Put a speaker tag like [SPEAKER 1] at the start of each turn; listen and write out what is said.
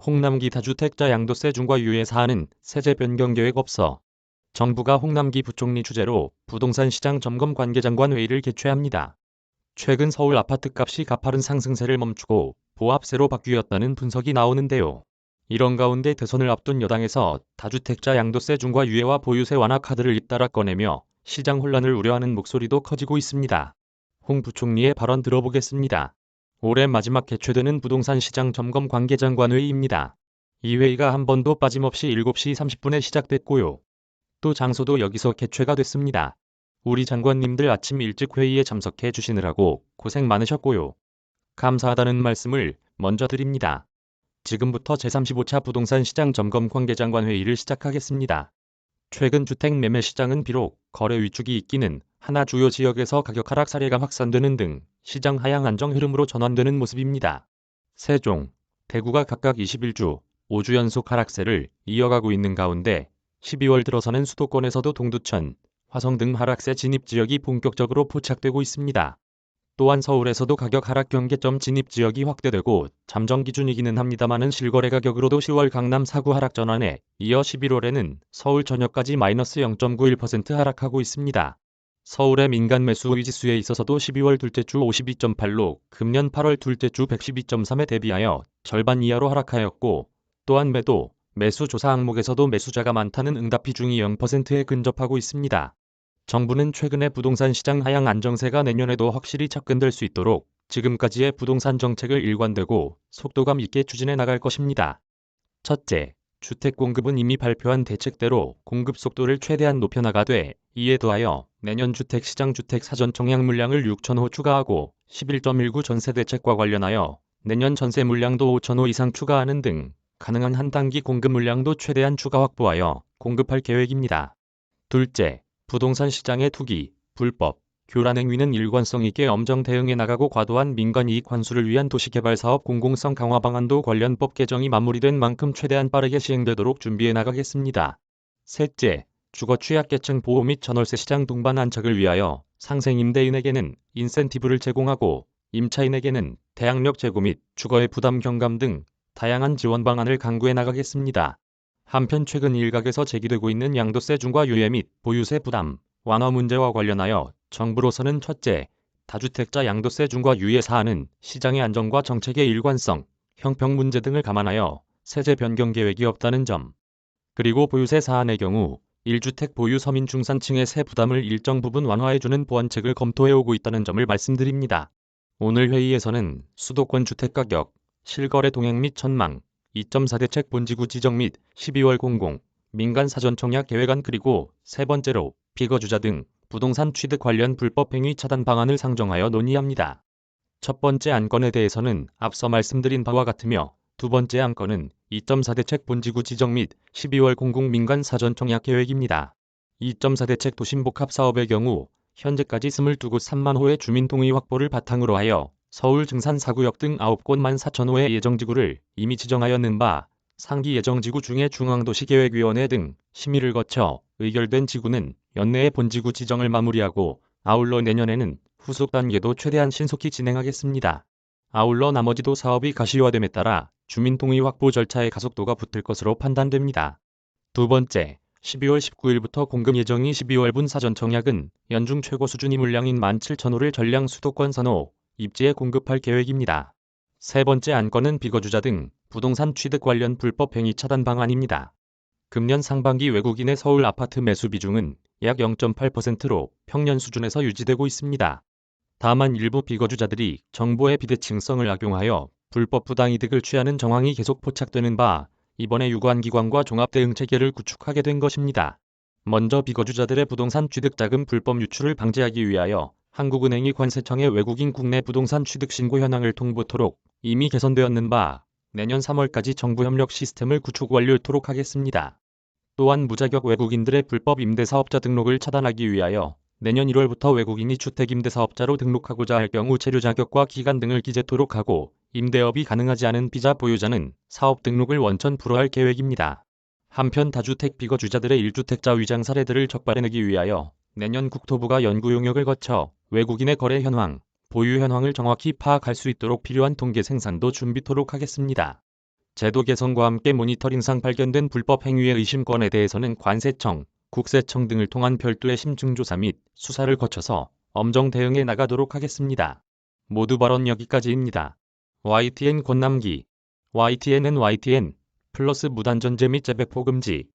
[SPEAKER 1] 홍남기 다주택자 양도세 중과 유예 사안은 세제 변경 계획 없어. 정부가 홍남기 부총리 주재로 부동산 시장 점검 관계장관 회의를 개최합니다. 최근 서울 아파트값이 가파른 상승세를 멈추고 보합세로 바뀌었다는 분석이 나오는데요. 이런 가운데 대선을 앞둔 여당에서 다주택자 양도세 중과 유예와 보유세 완화 카드를 잇따라 꺼내며 시장 혼란을 우려하는 목소리도 커지고 있습니다. 홍 부총리의 발언 들어보겠습니다. 올해 마지막 개최되는 부동산 시장 점검 관계장관 회의입니다. 이 회의가 한 번도 빠짐없이 7시 30분에 시작됐고요. 또 장소도 여기서 개최가 됐습니다. 우리 장관님들 아침 일찍 회의에 참석해 주시느라고 고생 많으셨고요. 감사하다는 말씀을 먼저 드립니다. 지금부터 제35차 부동산 시장 점검 관계장관 회의를 시작하겠습니다. 최근 주택 매매 시장은 비록 거래 위축이 있기는 하나 주요 지역에서 가격 하락 사례가 확산되는 등 시장 하향 안정 흐름으로 전환되는 모습입니다. 세종, 대구가 각각 21주, 5주 연속 하락세를 이어가고 있는 가운데 12월 들어서는 수도권에서도 동두천, 화성 등 하락세 진입 지역이 본격적으로 포착되고 있습니다. 또한 서울에서도 가격 하락 경계점 진입 지역이 확대되고 잠정 기준이기는 합니다마는 실거래 가격으로도 10월 강남 4구 하락 전환에 이어 11월에는 서울 전역까지 마이너스 0.91% 하락하고 있습니다. 서울의 민간 매수 의지수에 있어서도 12월 둘째 주 52.8로 금년 8월 둘째 주 112.3에 대비하여 절반 이하로 하락하였고 또한 매수 조사 항목에서도 매수자가 많다는 응답 비중이 0%에 근접하고 있습니다. 정부는 최근에 부동산 시장 하향 안정세가 내년에도 확실히 접근될 수 있도록 지금까지의 부동산 정책을 일관되고 속도감 있게 추진해 나갈 것입니다. 첫째, 주택 공급은 이미 발표한 대책대로 공급 속도를 최대한 높여나가되 이에 더하여 내년 주택시장 주택사전 청약 물량을 6,000호 추가하고 11.19 전세 대책과 관련하여 내년 전세 물량도 5,000호 이상 추가하는 등 가능한 한 단기 공급 물량도 최대한 추가 확보하여 공급할 계획입니다. 둘째, 부동산 시장의 투기, 불법, 교란 행위는 일관성 있게 엄정 대응해 나가고 과도한 민간 이익 환수를 위한 도시개발사업 공공성 강화 방안도 관련법 개정이 마무리된 만큼 최대한 빠르게 시행되도록 준비해 나가겠습니다. 셋째, 주거 취약계층 보호 및 전월세 시장 동반 안착을 위하여 상생 임대인에게는 인센티브를 제공하고 임차인에게는 대항력 제고 및 주거의 부담 경감 등 다양한 지원 방안을 강구해 나가겠습니다. 한편 최근 일각에서 제기되고 있는 양도세 중과 유예 및 보유세 부담 완화 문제와 관련하여 정부로서는 첫째, 다주택자 양도세 중과 유예 사안은 시장의 안정과 정책의 일관성, 형평 문제 등을 감안하여 세제 변경 계획이 없다는 점, 그리고 보유세 사안의 경우 1주택 보유 서민 중산층의 세 부담을 일정 부분 완화해주는 보완책을 검토해오고 있다는 점을 말씀드립니다. 오늘 회의에서는 수도권 주택가격, 실거래 동향 및 전망, 2.4 대책 본지구 지정 및 12월 공공, 민간 사전 청약 계획안 그리고 세 번째로 비거주자 등 부동산 취득 관련 불법 행위 차단 방안을 상정하여 논의합니다. 첫 번째 안건에 대해서는 앞서 말씀드린 바와 같으며 두 번째 안건은 2.4 대책 본지구 지정 및 12월 공공 민간 사전 청약 계획입니다. 2.4 대책 도심복합 사업의 경우 현재까지 22곳 3만 호의 주민동의 확보를 바탕으로 하여 서울 증산 4구역 등 9곳 14,000호의 예정지구를 이미 지정하였는 바 상기 예정지구 중에 중앙도시계획위원회 등 심의를 거쳐 의결된 지구는 연내에 본지구 지정을 마무리하고 아울러 내년에는 후속 단계도 최대한 신속히 진행하겠습니다. 아울러 나머지도 사업이 가시화됨에 따라 주민동의 확보 절차의 가속도가 붙을 것으로 판단됩니다. 두 번째, 12월 19일부터 공급 예정인 12월분 사전 청약은 연중 최고 수준이 물량인 17,000호를 전량 수도권 선호, 입지에 공급할 계획입니다. 세 번째 안건은 비거주자 등 부동산 취득 관련 불법 행위 차단 방안입니다. 금년 상반기 외국인의 서울 아파트 매수 비중은 약 0.8%로 평년 수준에서 유지되고 있습니다. 다만 일부 비거주자들이 정보의 비대칭성을 악용하여 불법 부당이득을 취하는 정황이 계속 포착되는 바 이번에 유관기관과 종합대응체계를 구축하게 된 것입니다. 먼저 비거주자들의 부동산 취득자금 불법 유출을 방지하기 위하여 한국은행이 관세청에 외국인 국내 부동산 취득 신고 현황을 통보토록 이미 개선되었는 바 내년 3월까지 정부 협력 시스템을 구축 완료토록 하겠습니다. 또한 무자격 외국인들의 불법 임대사업자 등록을 차단하기 위하여 내년 1월부터 외국인이 주택임대사업자로 등록하고자 할 경우 체류 자격과 기간 등을 기재토록 하고 임대업이 가능하지 않은 비자 보유자는 사업 등록을 원천 불허할 계획입니다. 한편 다주택 비거주자들의 1주택자 위장 사례들을 적발해내기 위하여 내년 국토부가 연구 용역을 거쳐 외국인의 거래 현황, 보유 현황을 정확히 파악할 수 있도록 필요한 통계 생산도 준비토록 하겠습니다. 제도 개선과 함께 모니터링상 발견된 불법 행위의 의심건에 대해서는 관세청, 국세청 등을 통한 별도의 심층조사 및 수사를 거쳐서 엄정 대응해 나가도록 하겠습니다. 모두 발언 여기까지입니다. YTN 권남기 YTN은 YTN 플러스 무단전제 및 재배포 금지